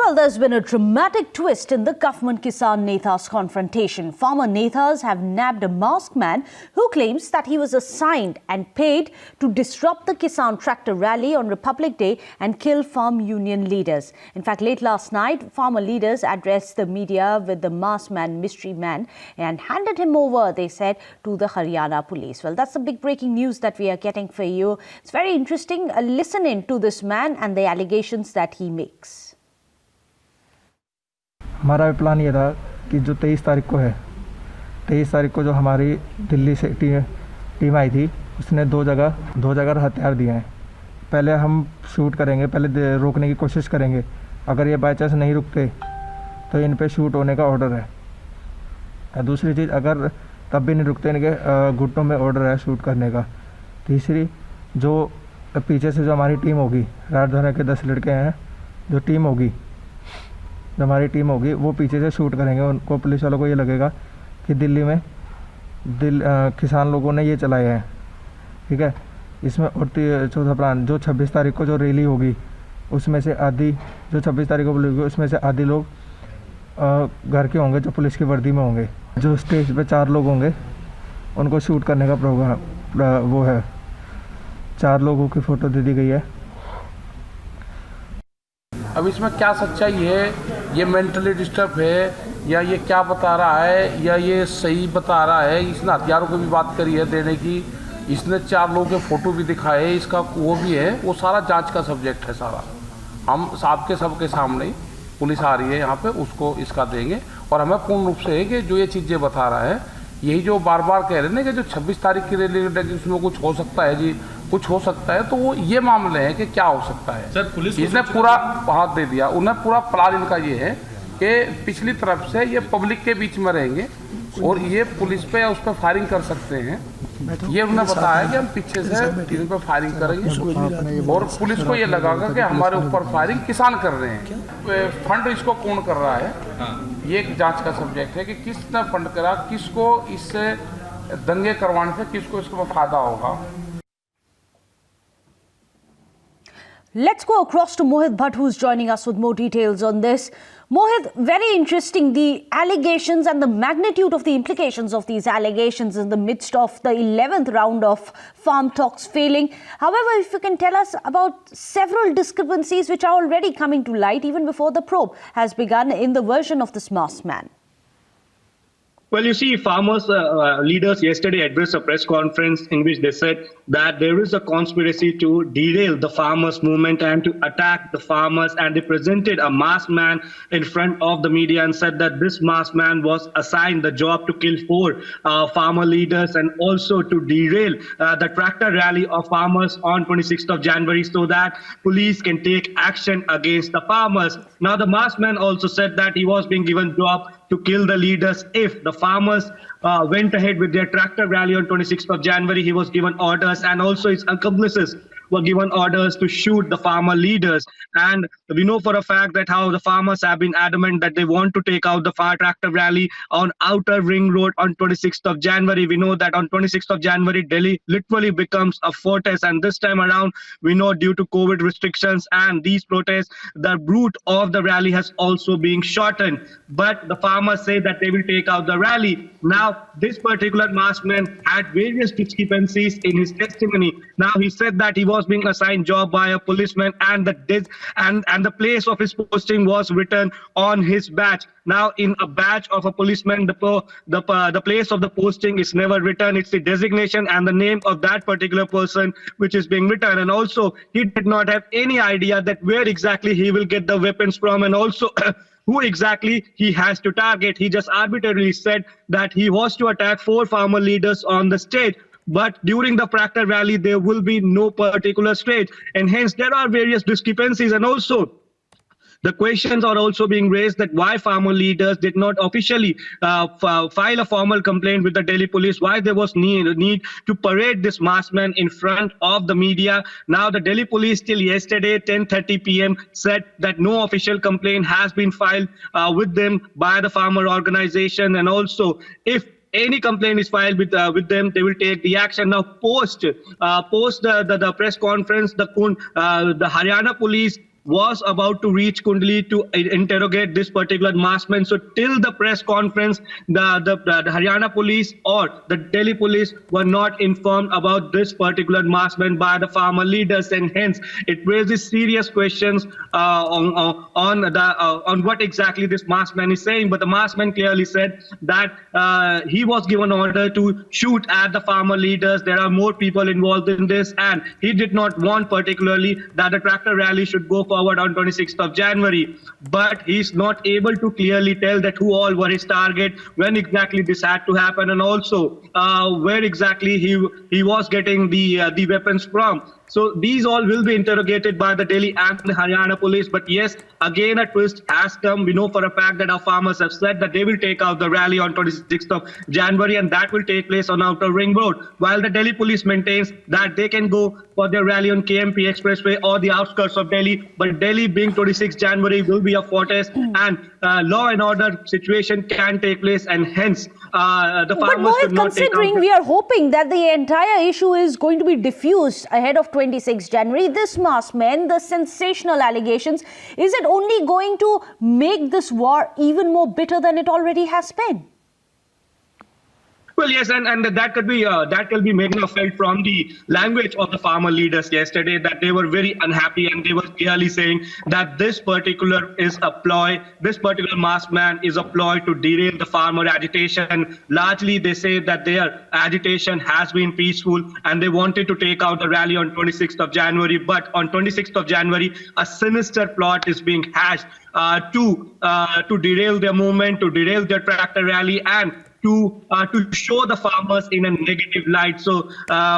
Well, there's been a dramatic twist in the government Kisan Netas confrontation. Farmer Netas have nabbed a masked man who claims that he was assigned and paid to disrupt the Kisan tractor rally on Republic Day and kill farm union leaders. In fact, late last night, farmer leaders addressed the media with the masked man, mystery man, and handed him over, they said, to the Haryana Police. Well, that's the big breaking news that we are getting for you. It's very interesting. Listen in to this man and the allegations that he makes. हमारा plan ये था कि जो 23 तारीख को है, 23 तारीख को जो हमारी दिल्ली से टीम आई थी, उसने दो जगह हथियार दिए हैं। पहले हम शूट करेंगे, पहले रोकने की कोशिश करेंगे। अगर ये बाय चांस नहीं रुकते तो इन पे शूट होने का ऑर्डर है। दूसरी चीज़, अगर तब भी नहीं रुकते, इनके घुटनों में ऑर्डर है शूट करने का। तीसरी, जो पीछे से जो हमारी टीम होगी, रात भर के 10 लड़के हैं, जो हमारी टीम होगी वो पीछे से शूट करेंगे। उनको, पुलिस वालों को ये लगेगा कि दिल्ली में किसान लोगों ने ये चलाए हैं, ठीक है। इसमें और चौथा प्लान, जो 26 तारीख को जो रैली होगी, उसमें से आधी, जो 26 तारीख को होगी, उसमें से आधी लोग घर के होंगे, जो पुलिस की वर्दी में होंगे। जो स्टेज पे 4 लोग होंगे, उनको शूट करने का प्रोग्राम वो है। 4 लोगों की फ़ोटो दे दी गई है। अब इसमें क्या सच्चाई है, ये मेंटली डिस्टर्ब है या ये क्या बता रहा है या ये सही बता रहा है। इसने हथियारों की भी बात करी है देने की, इसने 4 लोगों के फ़ोटो भी दिखाए, इसका वो भी है। वो सारा जांच का सब्जेक्ट है सारा। हम सबके सामने पुलिस आ रही है यहाँ पे, उसको इसका देंगे। और हमें पूर्ण रूप से है कि जो ये चीज़ें बता रहा है, यही जो बार बार कह रहे हैं ना कि जो 26 तारीख की रैली उसमें कुछ हो सकता है जी, कुछ हो सकता है, तो वो ये मामले हैं कि क्या हो सकता है। सर, पुलिस इसने पूरा हाथ दे दिया। उन्हें पूरा प्लान इनका ये है कि पिछली तरफ से ये पब्लिक के बीच में रहेंगे और ये पुलिस पे या उस पर फायरिंग कर सकते हैं। ये उन्हें बताया कि हम पीछे से इन पर फायरिंग करेंगे और पुलिस को ये लगागा कि हमारे ऊपर फायरिंग किसान कर रहे हैं। फंड इसको कौन कर रहा है, ये एक जांच का सब्जेक्ट है कि किसने फंड करा, किसको इससे दंगे करवाने से किसको इसको फायदा होगा। Let's go across to Mohit Bhatt, who's joining us with more details on this. Mohit, very interesting, the allegations and the magnitude of the implications of these allegations in the midst of the 11th round of farm talks failing. However, if you can tell us about several discrepancies which are already coming to light even before the probe has begun in the version of this masked man. Well, you see, farmers leaders yesterday addressed a press conference in which they said that there is a conspiracy to derail the farmers' movement and to attack the farmers. And they presented a masked man in front of the media and said that this masked man was assigned the job to kill 4 farmer leaders and also to derail the tractor rally of farmers on 26th of January so that police can take action against the farmers. Now, the masked man also said that he was being given job to kill the leaders if the farmers went ahead with their tractor rally on 26th of January. He was given orders, and also his accomplices were given orders to shoot the farmer leaders. And we know for a fact that how the farmers have been adamant that they want to take out the fire tractor rally on Outer Ring Road on 26th of January. We know that on 26th of January, Delhi literally becomes a fortress. And this time around, we know due to COVID restrictions and these protests, the route of the rally has also been shortened. But the farmers say that they will take out the rally. Now, this particular masked man had various discrepancies in his testimony. Now, he said that he was being assigned job by a policeman and the place of his posting was written on his badge. Now, in a badge of a policeman, the place of the posting is never written. It's the designation and the name of that particular person which is being written. And also, he did not have any idea that where exactly he will get the weapons from, and also who exactly he has to target. He just arbitrarily said that he was to attack 4 farmer leaders on the stage. But during the tractor rally, there will be no particular stage. And hence, there are various discrepancies. And also, the questions are also being raised that why farmer leaders did not officially file a formal complaint with the Delhi police, why there was need to parade this masked man in front of the media. Now, the Delhi police till yesterday, 10:30 p.m., said that no official complaint has been filed with them by the farmer organization. And also, if any complaint is filed with them, they will take the action. Now, post the press conference, the Haryana Police was about to reach Kundli to interrogate this particular masked man. So till the press conference, the Haryana police or the Delhi police were not informed about this particular masked man by the farmer leaders, and hence it raises serious questions on what exactly this masked man is saying. But the masked man clearly said that he was given order to shoot at the farmer leaders. There are more people involved in this, and he did not want particularly that the tractor rally should go forward on 26th of January. But he's not able to clearly tell that who all were his target, when exactly this had to happen, and also where exactly he was getting the weapons from. So these all will be interrogated by the Delhi and the Haryana police. But yes, again a twist has come. We know for a fact that our farmers have said that they will take out the rally on 26th of January, and that will take place on Outer Ring Road, while the Delhi police maintains that they can go for their rally on KMP Expressway or the outskirts of Delhi. But Delhi, being 26th January, will be a fortress, and law and order situation can take place, and hence the farmers should not take out. Considering we are hoping that the entire issue is going to be diffused ahead of 26 January, this masked man, the sensational allegations, is it only going to make this war even more bitter than it already has been? Well, yes, and that could be made felt from the language of the farmer leaders yesterday, that they were very unhappy, and they were clearly saying that this particular is a ploy, this particular masked man is a ploy to derail the farmer agitation. Largely, they say that their agitation has been peaceful, and they wanted to take out the rally on 26th of January. But on 26th of January, a sinister plot is being hatched to derail their movement, to derail their tractor rally, and to show the farmers in a negative light. So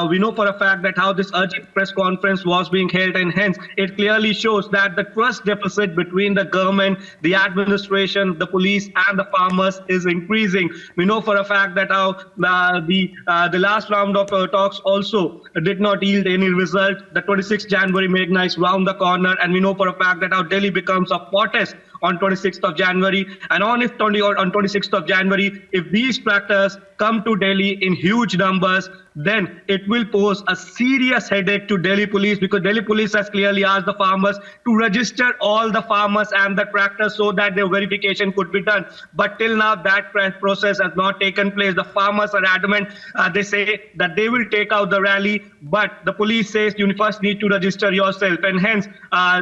we know for a fact that how this urgent press conference was being held, and hence it clearly shows that the trust deficit between the government, the administration, the police and the farmers is increasing. We know for a fact that how the last round of talks also did not yield any result. The 26th January Meghna is round the corner, and we know for a fact that how Delhi becomes a fortress on 26th of January. And on 26th of January, if these tractors come to Delhi in huge numbers, then it will pose a serious headache to Delhi police, because Delhi police has clearly asked the farmers to register all the farmers and the tractors so that their verification could be done. But till now, that process has not taken place. The farmers are adamant. They say that they will take out the rally, but the police says you first need to register yourself. And hence,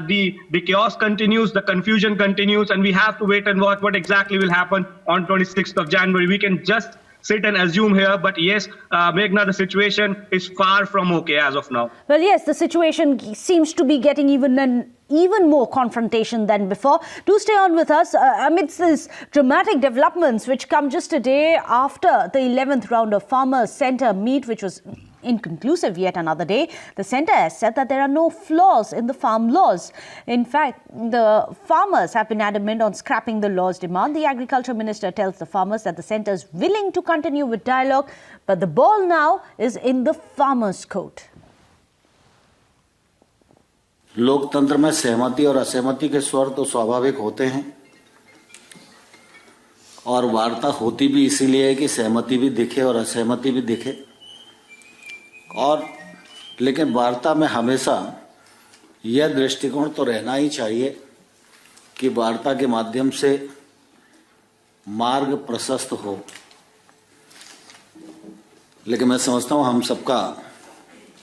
the chaos continues, the confusion continues, and we have to wait and watch what exactly will happen on 26th of January. We can just sit and assume here, but yes, Meghna, the situation is far from okay as of now. Well, yes, the situation seems to be getting even more confrontation than before. Do stay on with us amidst these dramatic developments which come just a day after the 11th round of Farmers Centre meet, which was inconclusive yet another day. The centre has said that there are no flaws in the farm laws. In fact, the farmers have been adamant on scrapping the law's demand. The agriculture minister tells the farmers that the centre is willing to continue with dialogue, but the ball now is in the farmers' court. लोकतंत्र में सहमति और असहमति के स्वर तो स्वाभाविक होते हैं, और वार्ता होती भी इसीलिए है कि सहमति भी दिखे और असहमति भी दिखे। और लेकिन वार्ता में हमेशा यह दृष्टिकोण तो रहना ही चाहिए कि वार्ता के माध्यम से मार्ग प्रशस्त हो। लेकिन मैं समझता हूं हम सबका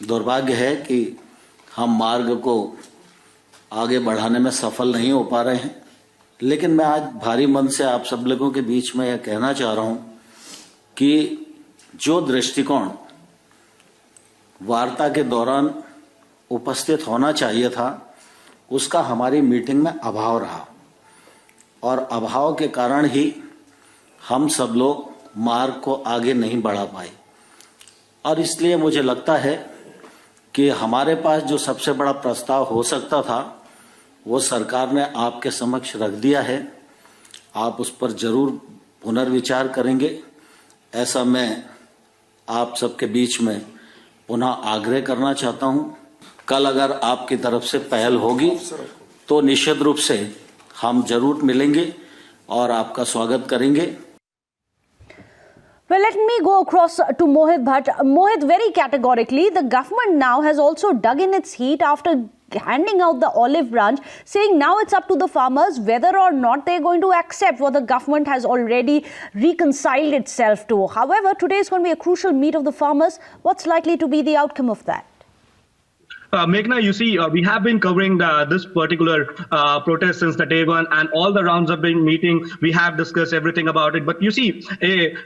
दुर्भाग्य है कि हम मार्ग को आगे बढ़ाने में सफल नहीं हो पा रहे हैं। लेकिन मैं आज भारी मन से आप सब लोगों के बीच में यह कहना चाह रहा हूं कि जो दृष्टिकोण वार्ता के दौरान उपस्थित होना चाहिए था, उसका हमारी मीटिंग में अभाव रहा, और अभाव के कारण ही हम सब लोग मार्ग को आगे नहीं बढ़ा पाए। और इसलिए मुझे लगता है कि हमारे पास जो सबसे बड़ा प्रस्ताव हो सकता था, वो सरकार ने आपके समक्ष रख दिया है। आप उस पर जरूर पुनर्विचार करेंगे, ऐसा मैं आप सबके बीच में पुनः आग्रह करना चाहता हूं। कल अगर आपकी तरफ से पहल होगी तो निश्चित रूप से हम जरूर मिलेंगे और आपका स्वागत करेंगे। Well, let me go across to Mohit Bhatt. Mohit, very categorically, the government now has also dug in its heat after handing out the olive branch, saying now it's up to the farmers whether or not they're going to accept what the government has already reconciled itself to. However, today is going to be a crucial meet of the farmers. What's likely to be the outcome of that? Meghna, you see, we have been covering this particular protest since the day one, and all the rounds have been meeting. We have discussed everything about it. But you see,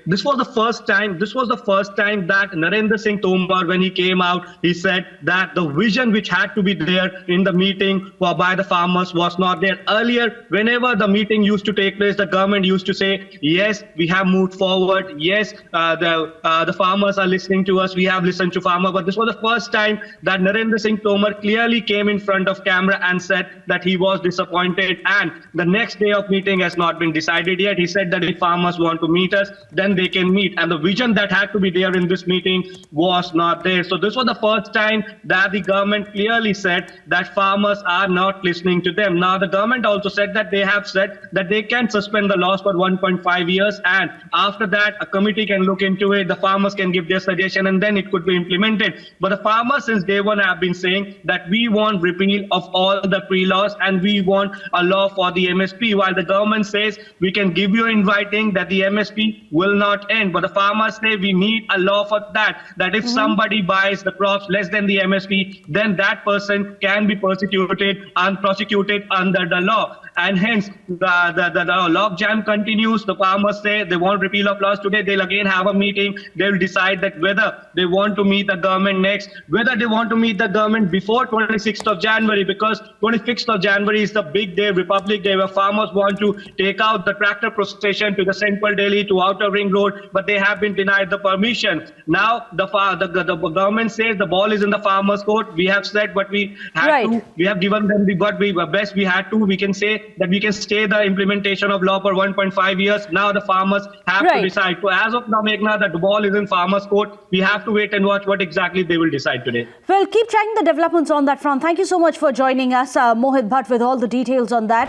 this was the first time. This was the first time that Narendra Singh Tomar, when he came out, he said that the vision which had to be there in the meeting by the farmers was not there. Earlier, whenever the meeting used to take place, the government used to say, yes, we have moved forward. Yes, the farmers are listening to us. We have listened to farmers. But this was the first time that Narendra Singh Tomar clearly came in front of camera and said that he was disappointed, and the next day of meeting has not been decided yet. He said that if farmers want to meet us, then they can meet, and the vision that had to be there in this meeting was not there. So this was the first time that the government clearly said that farmers are not listening to them. Now the government also said that they have said that they can suspend the laws for 1.5 years, and after that a committee can look into it, the farmers can give their suggestion, and then it could be implemented. But the farmers since day one have been saying that we want repeal of all the pre-laws and we want a law for the MSP, while the government says we can give you in writing that the MSP will not end. But the farmers say we need a law for that if somebody buys the crops less than the MSP, then that person can be prosecuted under the law. And hence the logjam continues. The farmers say they want repeal of laws today. They'll again have a meeting. They'll decide that whether they want to meet the government next, whether they want to meet the government before 26th of January, because 26th of January is the big day, Republic Day, where farmers want to take out the tractor procession to the central Delhi, to Outer Ring Road, but they have been denied the permission. Now the government says the ball is in the farmers' court. We have said what we had to. We have given them the best we had to. We can say that we can stay the implementation of law for 1.5 years. Now the farmers have to decide. So as of now, Meghna, that the ball is in farmers' court. We have to wait and watch what exactly they will decide today. Well, keep tracking the developments on that front. Thank you so much for joining us, Mohit Bhatt, with all the details on that.